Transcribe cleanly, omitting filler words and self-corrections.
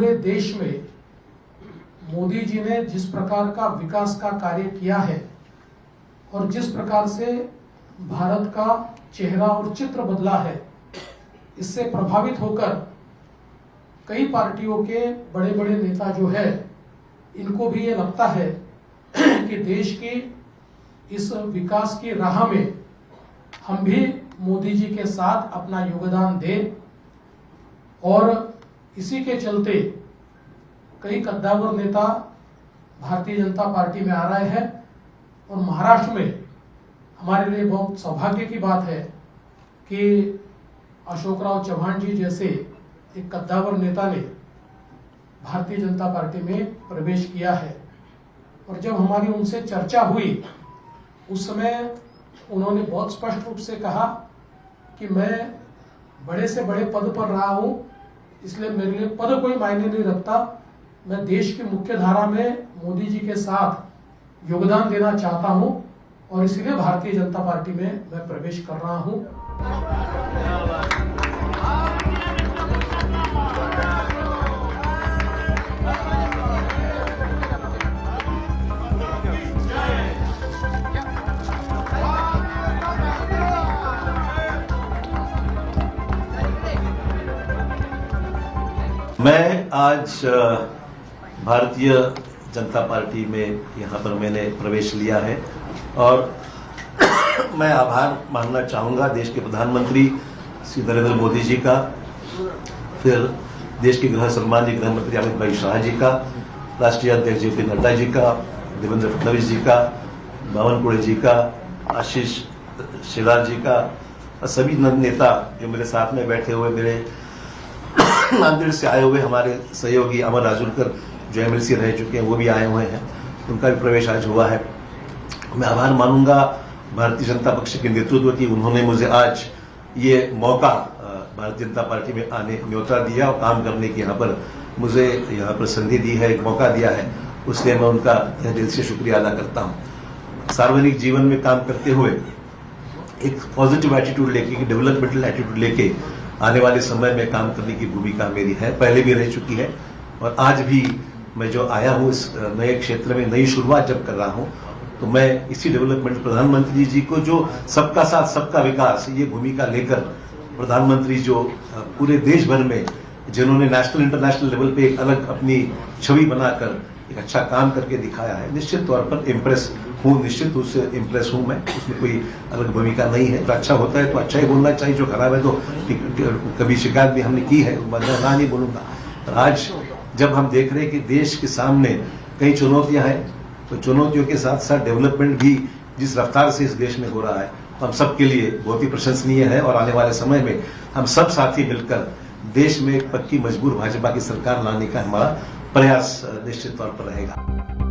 पूरे देश में मोदी जी ने जिस प्रकार का विकास का कार्य किया है और जिस प्रकार से भारत का चेहरा और चित्र बदला है, इससे प्रभावित होकर कई पार्टियों के बड़े बड़े नेता जो है, इनको भी ये लगता है कि देश की इस विकास की राह में हम भी मोदी जी के साथ अपना योगदान दें। और इसी के चलते कई कद्दावर नेता भारतीय जनता पार्टी में आ रहे हैं और महाराष्ट्र में हमारे लिए बहुत सौभाग्य की बात है कि अशोकराव चव्हाण जी जैसे एक कद्दावर नेता ने भारतीय जनता पार्टी में प्रवेश किया है। और जब हमारी उनसे चर्चा हुई उस समय उन्होंने बहुत स्पष्ट रूप से कहा कि मैं बड़े से बड़े पद पर रहा हूं, इसलिए मेरे लिए पद कोई मायने नहीं रखता, मैं देश की मुख्य धारा में मोदी जी के साथ योगदान देना चाहता हूं और इसलिए भारतीय जनता पार्टी में मैं प्रवेश कर रहा हूं। मैं आज भारतीय जनता पार्टी में यहाँ पर मैंने प्रवेश लिया है और मैं आभार मानना चाहूँगा देश के प्रधानमंत्री श्री नरेंद्र मोदी जी का, फिर देश के सम्माननीय गृह मंत्री अमित भाई शाह जी का, राष्ट्रीय अध्यक्ष जे पी नड्डा जी का, देवेंद्र फडणवीस जी का, बावनकुळे जी का, आशीष शेलार जी का, सभी नेता जो मेरे साथ में बैठे हुए, मेरे नांदेड़ से आए हुए हमारे सहयोगी अमर राजूरकर जो एमएलसी रह चुके हैं वो भी आए हुए हैं, उनका भी प्रवेश आज हुआ है। मैं आभार मानूंगा भारतीय जनता पक्ष के नेतृत्व की, उन्होंने मुझे आज ये मौका भारतीय जनता पार्टी में आने न्योता दिया और काम करने की यहाँ पर मुझे यहाँ पर संधि दी है, एक मौका दिया है, उसलिए मैं उनका दिल से शुक्रिया अदा करता हूँ। सार्वजनिक जीवन में काम करते हुए एक पॉजिटिव एटीट्यूड लेके, डेवलपमेंटल एटीट्यूड लेके आने वाले समय में काम करने की भूमिका मेरी है, पहले भी रह चुकी है और आज भी मैं जो आया हूँ इस नए क्षेत्र में नई शुरुआत जब कर रहा हूँ तो मैं इसी डेवलपमेंट प्रधानमंत्री जी को जो सबका साथ सबका विकास ये भूमिका लेकर प्रधानमंत्री जो पूरे देश भर में जिन्होंने नेशनल इंटरनेशनल लेवल पे एक अलग अपनी छवि बनाकर एक अच्छा काम करके दिखाया है, निश्चित तौर पर इम्प्रेस हूँ, निश्चित रूप से इम्प्रेस हूँ मैं, उसमें कोई अलग भूमिका नहीं है। तो अच्छा होता है तो अच्छा ही बोलना चाहिए, जो खराब है तो कभी शिकायत भी हमने की है, मैं ना नहीं बोलूँगा। आज जब हम देख रहे हैं कि देश के सामने कई चुनौतियां हैं, तो चुनौतियों के साथ साथ डेवलपमेंट भी जिस रफ्तार से इस देश में हो रहा है हम सबके लिए बहुत ही प्रशंसनीय है और आने वाले समय में हम सब साथी मिलकर देश में एक पक्की मजबूर भाजपा की सरकार लाने का हमारा प्रयास निश्चित तौर पर रहेगा।